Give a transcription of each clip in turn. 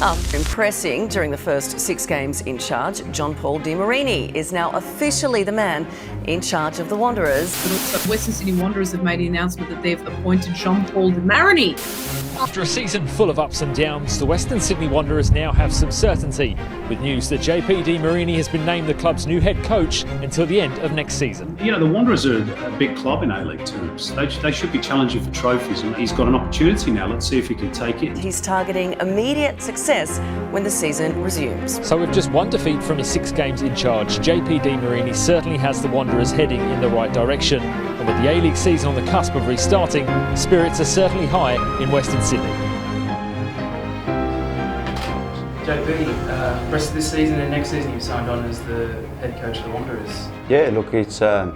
After impressing during the first 6 games in charge, John-Paul De Marini is now officially the man in charge of the Wanderers. Western Sydney Wanderers have made the announcement that they've appointed John-Paul De Marini. After a season full of ups and downs, the Western Sydney Wanderers now have some certainty, with news that JP De Marini has been named the club's new head coach until the end of next season. You know, the Wanderers are a big club in A-League terms. They should be challenging for trophies, and he's got an opportunity now. Let's see if he can take it. He's targeting immediate success when the season resumes. So with just one defeat from his 6 games in charge, JP De Marini certainly has the Wanderers heading in the right direction. And with the A-League season on the cusp of restarting, spirits are certainly high in Western Sydney. JP, rest of this season and next season you signed on as the head coach of the Wanderers. Yeah, look, it's a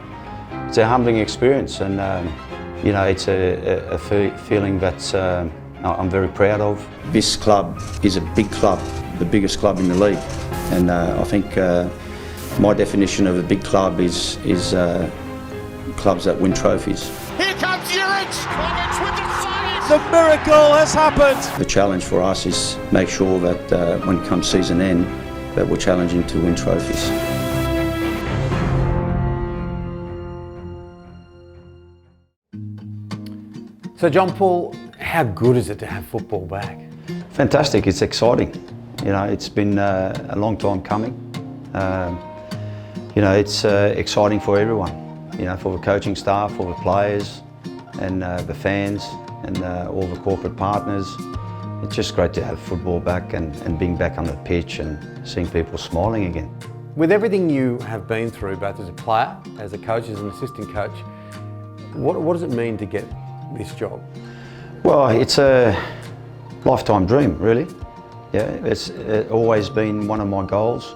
humbling experience, and you know, it's a feeling that I'm very proud of. This club is a big club, the biggest club in the league, and I think my definition of a big club is clubs that win trophies. Here comes Uric! Clements with the save! The miracle has happened! The challenge for us is make sure that when it comes season end, that we're challenging to win trophies. So John-Paul, how good is it to have football back? Fantastic, it's exciting. You know, it's been a long time coming. You know, it's exciting for everyone. You know, for the coaching staff, for the players, and the fans, and all the corporate partners. It's just great to have football back and being back on the pitch and seeing people smiling again. With everything you have been through, both as a player, as a coach, as an assistant coach, what does it mean to get this job? Well, it's a lifetime dream, really. Yeah, it's always been one of my goals,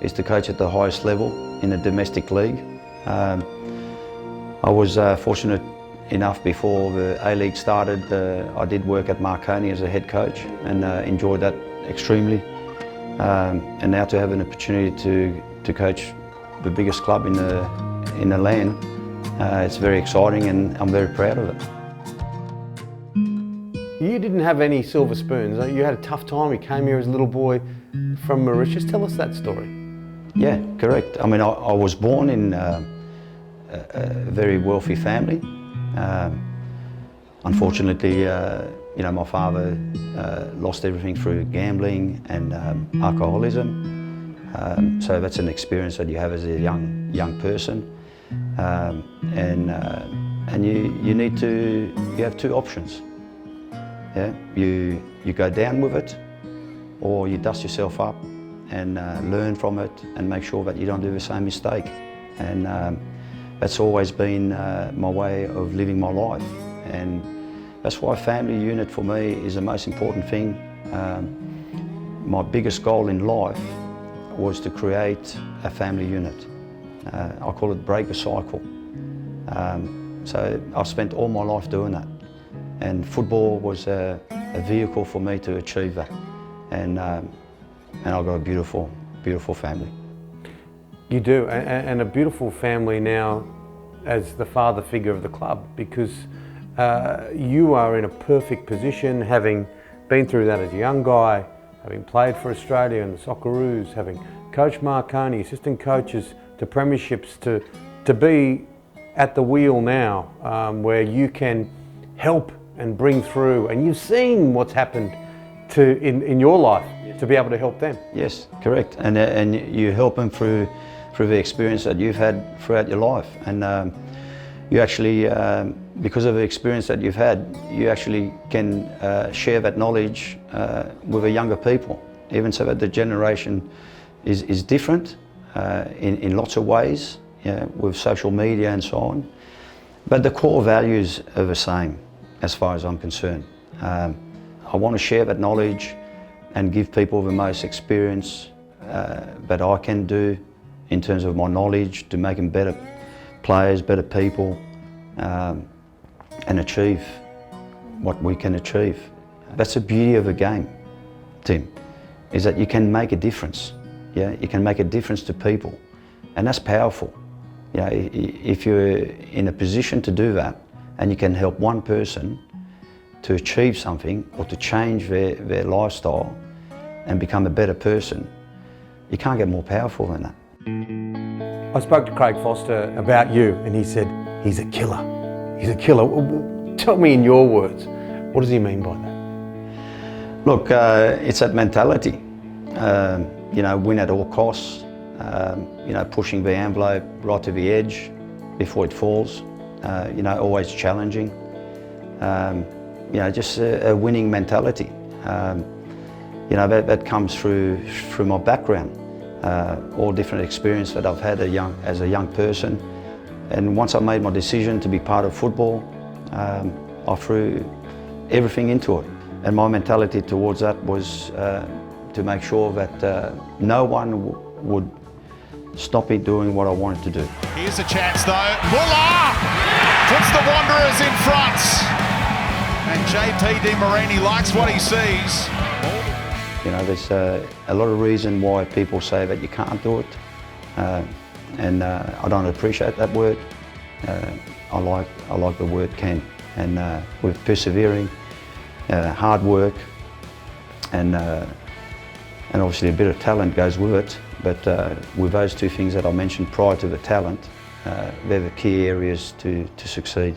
is to coach at the highest level in a domestic league. I was fortunate enough before the A-League started, I did work at Marconi as a head coach and enjoyed that extremely. And now to have an opportunity to coach the biggest club in the land, it's very exciting, and I'm very proud of it. You didn't have any silver spoons. You had a tough time. You came here as a little boy from Mauritius. Tell us that story. Yeah, correct. I mean, I was born in a very wealthy family. Unfortunately, you know, my father lost everything through gambling and alcoholism. So that's an experience that you have as a young person. And you have 2 options. Yeah, you go down with it, or you dust yourself up and learn from it and make sure that you don't do the same mistake. And that's always been my way of living my life, and that's why family unit for me is the most important thing. My biggest goal in life was to create a family unit. I call it break the cycle. So I've spent all my life doing that, and football was a vehicle for me to achieve that. And I've got a beautiful, beautiful family. You do, and a beautiful family now as the father figure of the club, because you are in a perfect position, having been through that as a young guy, having played for Australia and the Socceroos, having coached Marconi, assistant coaches to premierships, to be at the wheel now, where you can help and bring through, and you've seen what's happened in your life to be able to help them. Yes, correct, and you help them through the experience that you've had throughout your life, and you actually, because of the experience that you've had, you actually can share that knowledge with the younger people, even so that the generation is different in lots of ways, you know, with social media and so on, but the core values are the same as far as I'm concerned. I want to share that knowledge and give people the most experience that I can do in terms of my knowledge to make them better players, better people, and achieve what we can achieve. That's the beauty of the game, Tim, is that you can make a difference. Yeah, you can make a difference to people, and that's powerful. You know, if you're in a position to do that, and you can help one person to achieve something or to change their lifestyle, and become a better person, you can't get more powerful than that. I spoke to Craig Foster about you and he said, he's a killer. He's a killer. Tell me in your words, what does he mean by that? Look, it's that mentality. Win at all costs, pushing the envelope right to the edge before it falls, always challenging. Just a winning mentality. That comes through my background, all different experience that I've had as a young person. And once I made my decision to be part of football, I threw everything into it. And my mentality towards that was to make sure that no one would stop me doing what I wanted to do. Here's a chance though. Muller puts the Wanderers in front. And JP Di Marini likes what he sees. There's a lot of reason why people say that you can't do it. And I don't appreciate that word. I like the word can. And with persevering, hard work, and obviously a bit of talent goes with it. But with those two things that I mentioned prior to the talent, they're the key areas to succeed.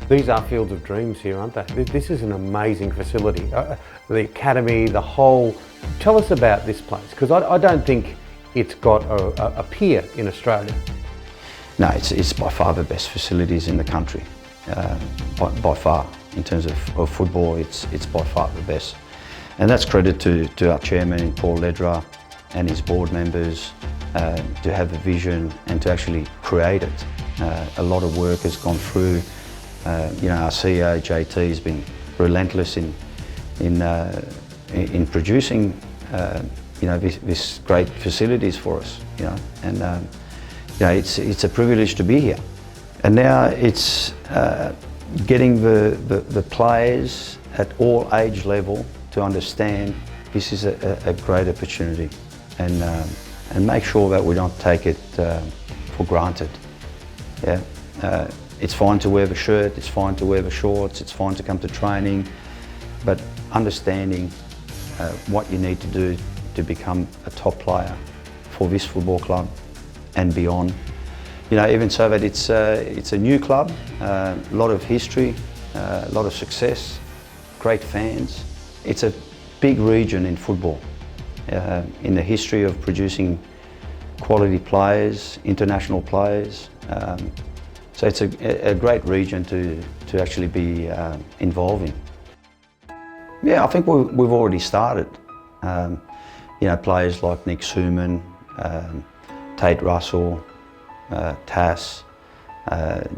These are fields of dreams here, aren't they? This is an amazing facility. The academy, the whole... Tell us about this place, because I don't think it's got a peer in Australia. No, it's by far the best facilities in the country, by far. In terms of football, it's by far the best. And that's credit to our chairman, Paul Ledra, and his board members to have the vision and to actually create it. A lot of work has gone through. Our CEO, JT, has been relentless in producing this great facilities for us. And it's a privilege to be here. And now it's getting the players at all age level to understand this is a great opportunity, and make sure that we don't take it for granted. It's fine to wear the shirt, it's fine to wear the shorts, it's fine to come to training, but understanding what you need to do to become a top player for this football club and beyond. Even so that it's a new club, a lot of history, a lot of success, great fans. It's a big region in football, in the history of producing quality players, international players. So it's a great region to actually be involved in. Yeah, I think we've already started. Players like Nick Suman, Tate Russell, Tass,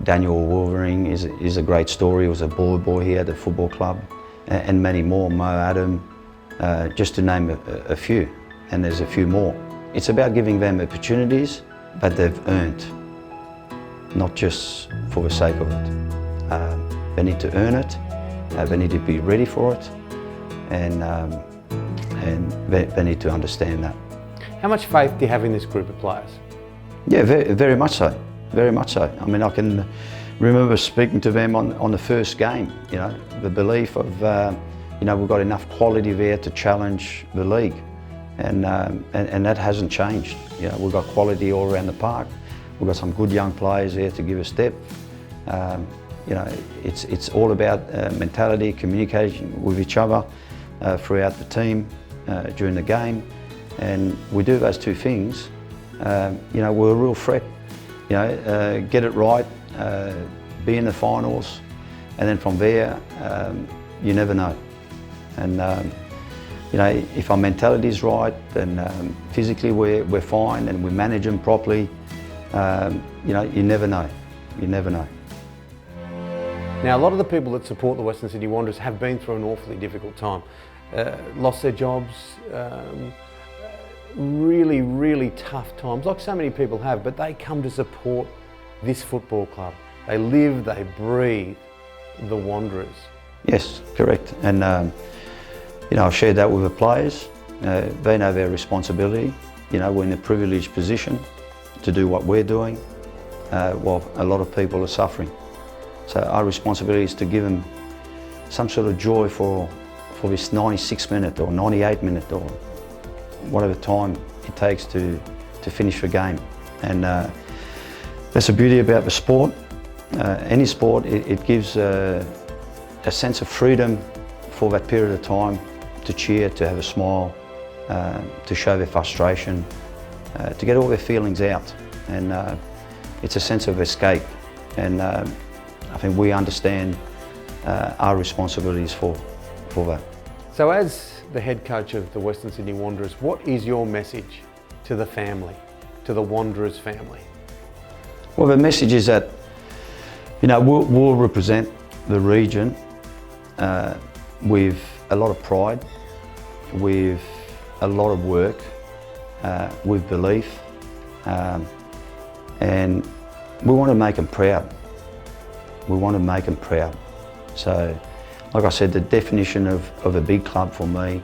Daniel Wolvering is a great story. He was a boy here at the football club, and many more, Mo Adam, just to name a few, and there's a few more. It's about giving them opportunities that they've earned, not just for the sake of it. They need to earn it, they need to be ready for it, and they need to understand that. How much faith do you have in this group of players? Yeah, very much so, very much so. I mean, I can remember speaking to them on the first game, the belief of, we've got enough quality there to challenge the league, and that hasn't changed. We've got quality all around the park. We've got some good young players there to give us depth. It's all about mentality, communication with each other throughout the team during the game, and we do those two things. We're a real threat. Get it right, be in the finals, and then from there, you never know. And if our mentality is right, then physically we're fine, and we manage them properly. You never know. You never know. Now, a lot of the people that support the Western Sydney Wanderers have been through an awfully difficult time. Lost their jobs, really, really tough times, like so many people have, but they come to support this football club. They live, they breathe the Wanderers. Yes, correct. And I've shared that with the players. They know their responsibility. We're in a privileged position to do what we're doing. while a lot of people are suffering. So our responsibility is to give them some sort of joy for this 96-minute or 98-minute or whatever time it takes to finish the game. And that's the beauty about the sport. Any sport, it gives a sense of freedom for that period of time to cheer, to have a smile, to show their frustration, to get all their feelings out. And it's a sense of escape. And I think we understand our responsibilities for that. So as the head coach of the Western Sydney Wanderers, what is your message to the family, to the Wanderers family? Well, the message is that, you know, we'll represent the region with a lot of pride, with a lot of work, with belief, and we want to make them proud. We want to make them proud. So, like I said, the definition of a big club for me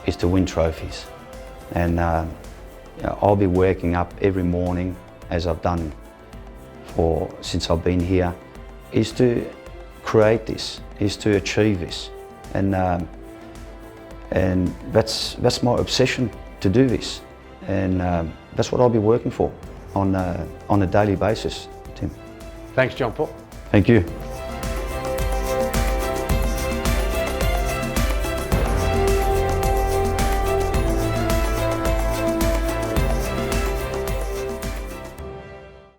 is to win trophies. And you know, I'll be waking up every morning, as I've done since I've been here, is to create this, is to achieve this. And that's my obsession, to do this. And that's what I'll be working for on a daily basis, Tim. Thanks, John Paul. Thank you.